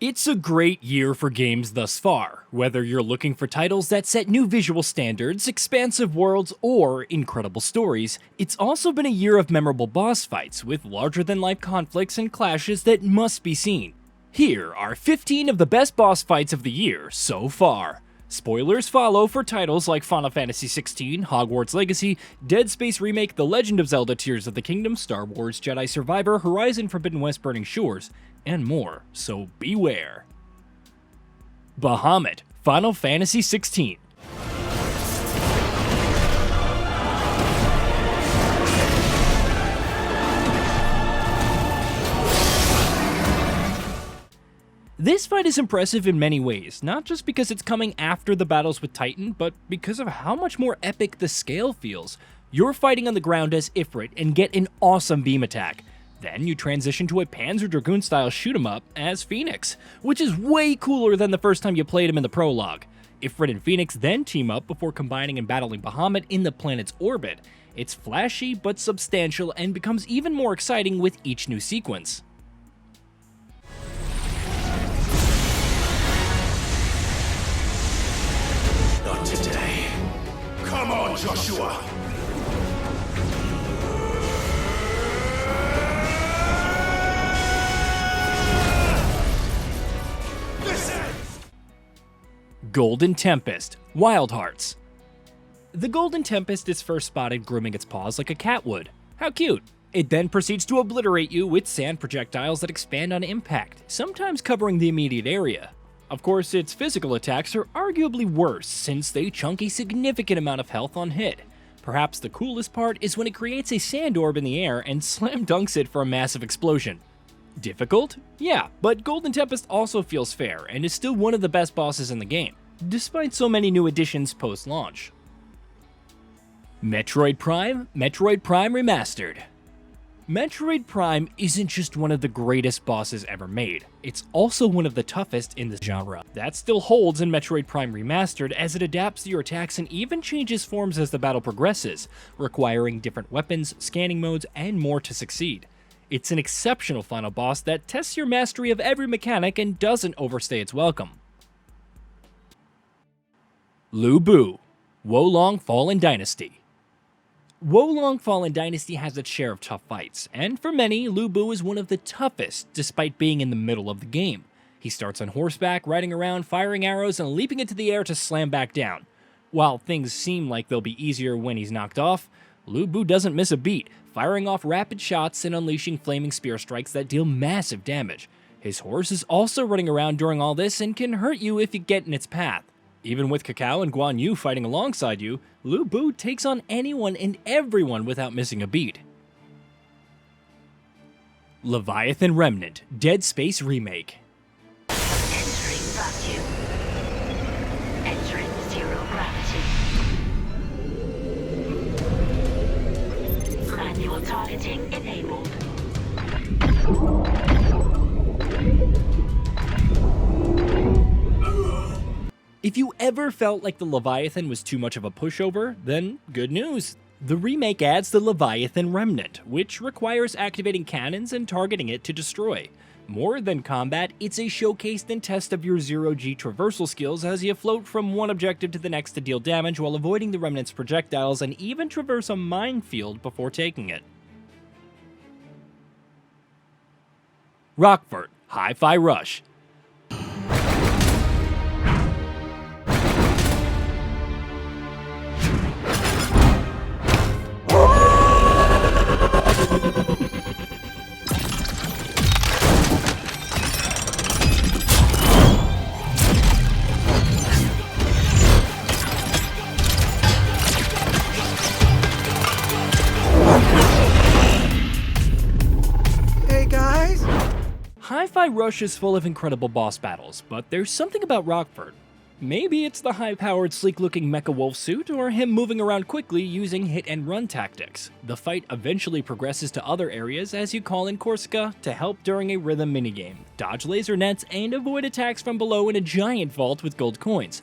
It's a great year for games thus far. Whether you're looking for titles that set new visual standards, expansive worlds, or incredible stories, it's also been a year of memorable boss fights with larger-than-life conflicts and clashes that must be seen. Here are 15 of the best boss fights of the year so far. Spoilers follow for titles like Final Fantasy XVI, Hogwarts Legacy, Dead Space Remake, The Legend of Zelda Tears of the Kingdom, Star Wars Jedi Survivor, Horizon Forbidden West Burning Shores, and more, so beware. Bahamut, Final Fantasy XVI. This fight is impressive in many ways, not just because it's coming after the battles with Titan, but because of how much more epic the scale feels. You're fighting on the ground as Ifrit and get an awesome beam attack. Then you transition to a Panzer Dragoon style shoot 'em up as Phoenix, which is way cooler than the first time you played him in the prologue. Ifrit and Phoenix then team up before combining and battling Bahamut in the planet's orbit. It's flashy but substantial and becomes even more exciting with each new sequence. Not today. Come on, Joshua! Golden Tempest, Wild Hearts. The Golden Tempest is first spotted grooming its paws like a cat would. How cute! It then proceeds to obliterate you with sand projectiles that expand on impact, sometimes covering the immediate area. Of course, its physical attacks are arguably worse, since they chunk a significant amount of health on hit. Perhaps the coolest part is when it creates a sand orb in the air and slam dunks it for a massive explosion. Difficult? Yeah, but Golden Tempest also feels fair and is still one of the best bosses in the game, despite so many new additions post-launch. Metroid Prime Remastered. Metroid Prime isn't just one of the greatest bosses ever made, it's also one of the toughest in the genre. That still holds in Metroid Prime Remastered as it adapts to your attacks and even changes forms as the battle progresses, requiring different weapons, scanning modes, and more to succeed. It's an exceptional final boss that tests your mastery of every mechanic and doesn't overstay its welcome. Lu Bu, Wolong Fallen Dynasty. Wolong Fallen Dynasty has its share of tough fights, and for many, Lu Bu is one of the toughest despite being in the middle of the game. He starts on horseback, riding around, firing arrows, and leaping into the air to slam back down. While things seem like they'll be easier when he's knocked off, Lu Bu doesn't miss a beat, firing off rapid shots and unleashing flaming spear strikes that deal massive damage. His horse is also running around during all this and can hurt you if you get in its path. Even with Kakao and Guan Yu fighting alongside you, Lu Bu takes on anyone and everyone without missing a beat. Leviathan Remnant, Dead Space Remake. Entering vacuum. Entering zero gravity. Manual targeting enabled. If you ever felt like the Leviathan was too much of a pushover, then good news. The remake adds the Leviathan Remnant, which requires activating cannons and targeting it to destroy. More than combat, it's a showcase and test of your zero-G traversal skills as you float from one objective to the next to deal damage while avoiding the Remnant's projectiles and even traverse a minefield before taking it. Rockfort, Hi-Fi Rush. Hey guys! Hi-Fi Rush is full of incredible boss battles, but there's something about Rockfort. Maybe it's the high-powered, sleek-looking mecha wolf suit, or him moving around quickly using hit-and-run tactics. The fight eventually progresses to other areas as you call in Corsica to help during a rhythm minigame, dodge laser nets, and avoid attacks from below in a giant vault with gold coins.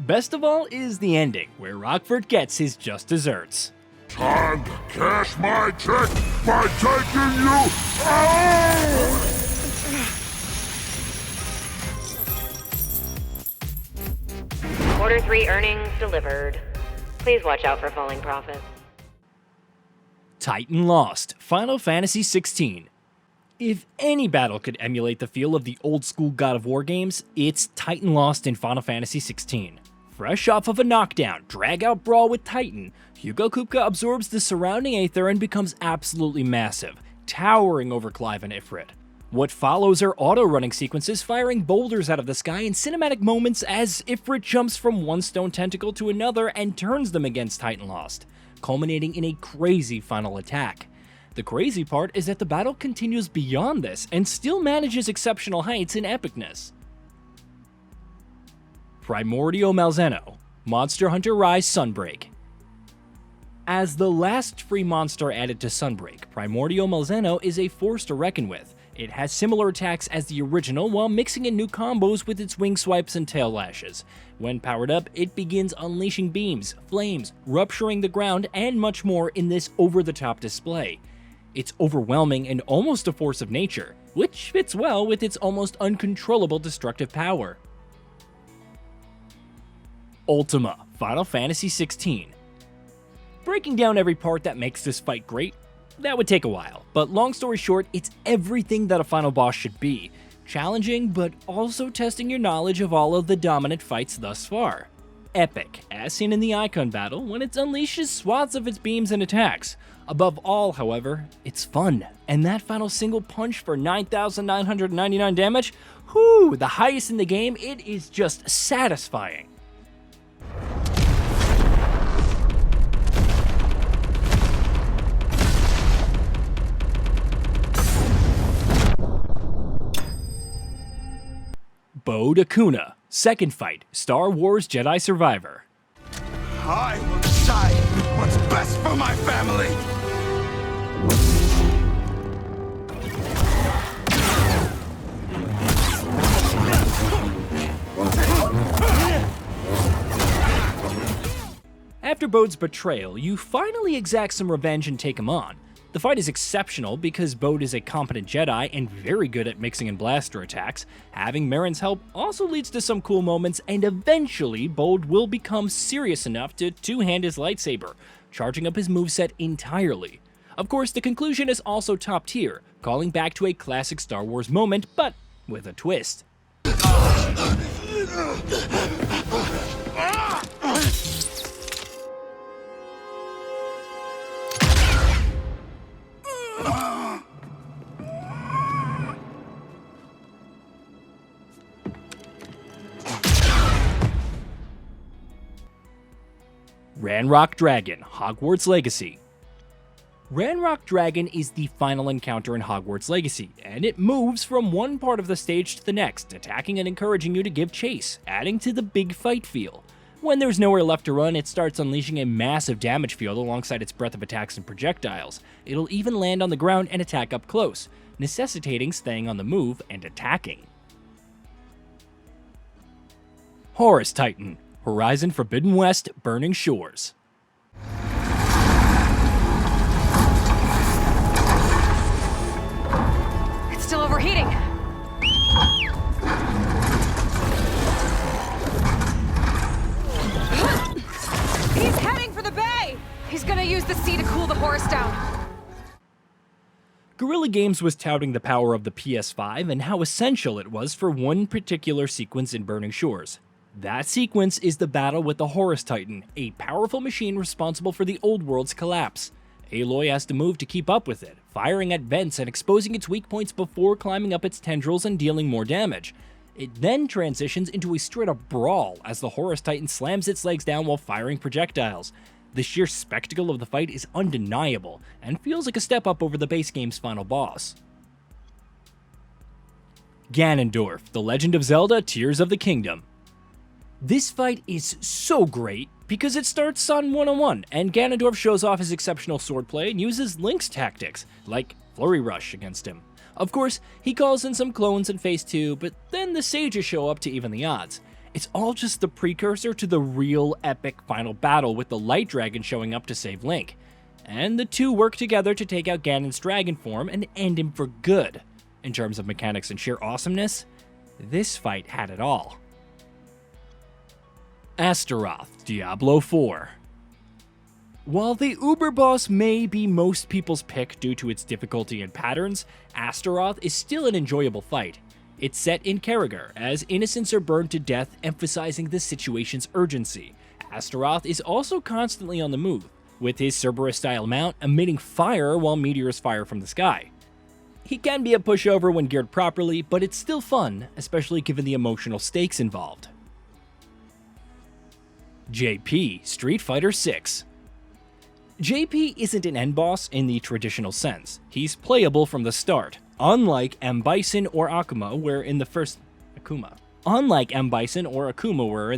Best of all is the ending, where Rockfort gets his just desserts. Time to cash my check by taking you out! Quarter 3 earnings delivered. Please watch out for falling profits. Titan Lost, Final Fantasy XVI. If any battle could emulate the feel of the old-school God of War games, it's Titan Lost in Final Fantasy XVI. Fresh off of a knockdown, drag-out brawl with Titan, Hugo Kupka absorbs the surrounding aether and becomes absolutely massive, towering over Clive and Ifrit. What follows are auto-running sequences firing boulders out of the sky and cinematic moments as Ifrit jumps from one stone tentacle to another and turns them against Titan Lost, culminating in a crazy final attack. The crazy part is that the battle continues beyond this and still manages exceptional heights in epicness. Primordial Malzeno, Monster Hunter Rise Sunbreak. As the last free monster added to Sunbreak, Primordial Malzeno is a force to reckon with. It has similar attacks as the original while mixing in new combos with its wing swipes and tail lashes. When powered up, it begins unleashing beams, flames, rupturing the ground, and much more in this over-the-top display. It's overwhelming and almost a force of nature, which fits well with its almost uncontrollable destructive power. Ultima, Final Fantasy XVI. Breaking down every part that makes this fight great, that would take a while, but long story short, it's everything that a final boss should be. Challenging, but also testing your knowledge of all of the dominant fights thus far. Epic, as seen in the Icon battle when it unleashes swaths of its beams and attacks. Above all, however, it's fun, and that final single punch for 9,999 damage, whew, the highest in the game, it is just satisfying. BODE AKUNA, Second Fight, Star Wars Jedi Survivor. I will decide what's best for my family! After Bode's betrayal, you finally exact some revenge and take him on. The fight is exceptional because Bode is a competent Jedi and very good at mixing in blaster attacks. Having Marin's help also leads to some cool moments, and eventually Bode will become serious enough to two-hand his lightsaber, charging up his moveset entirely. Of course, the conclusion is also top tier, calling back to a classic Star Wars moment, but with a twist. RANROK Dragon, Hogwarts Legacy. RANROK Dragon is the final encounter in Hogwarts Legacy, and it moves from one part of the stage to the next, attacking and encouraging you to give chase, adding to the big fight feel. When there's nowhere left to run, it starts unleashing a massive damage field alongside its breadth of attacks and projectiles. It'll even land on the ground and attack up close, necessitating staying on the move and attacking. Horus Titan, Horizon Forbidden West, Burning Shores. It's still overheating. He's heading for the bay! He's gonna use the sea to cool the Horus down. Guerrilla Games was touting the power of the PS5 and how essential it was for one particular sequence in Burning Shores. That sequence is the battle with the Horus Titan, a powerful machine responsible for the old world's collapse. Aloy has to move to keep up with it, firing at vents and exposing its weak points before climbing up its tendrils and dealing more damage. It then transitions into a straight-up brawl as the Horus Titan slams its legs down while firing projectiles. The sheer spectacle of the fight is undeniable, and feels like a step up over the base game's final boss. Ganondorf, The Legend of Zelda, Tears of the Kingdom. This fight is so great because it starts on 101, and Ganondorf shows off his exceptional swordplay and uses Link's tactics, like Flurry Rush against him. Of course, he calls in some clones in Phase 2, but then the sages show up to even the odds. It's all just the precursor to the real epic final battle with the Light Dragon showing up to save Link. And the two work together to take out Ganon's dragon form and end him for good. In terms of mechanics and sheer awesomeness, this fight had it all. Astaroth, Diablo 4. While the Uber boss may be most people's pick due to its difficulty and patterns, Astaroth is still an enjoyable fight. It's set in Karagor, as innocents are burned to death, emphasizing the situation's urgency. Astaroth is also constantly on the move, with his Cerberus-style mount emitting fire while meteors fire from the sky. He can be a pushover when geared properly, but it's still fun, especially given the emotional stakes involved. JP, Street Fighter 6. JP isn't an end boss in the traditional sense. He's playable from the start, unlike M. Bison or Akuma were in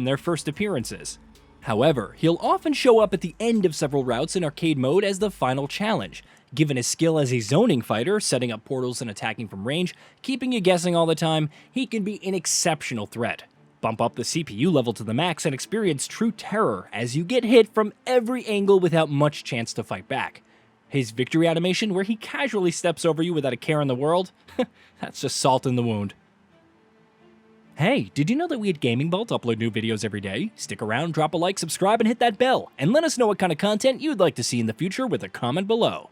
their first appearances. However, he'll often show up at the end of several routes in arcade mode as the final challenge. Given his skill as a zoning fighter, setting up portals and attacking from range, keeping you guessing all the time, he can be an exceptional threat. Bump up the CPU level to the max and experience true terror as you get hit from every angle without much chance to fight back. His victory animation, where he casually steps over you without a care in the world, that's just salt in the wound. Hey, did you know that we at GamingBolt upload new videos every day? Stick around, drop a like, subscribe, and hit that bell, and let us know what kind of content you'd like to see in the future with a comment below.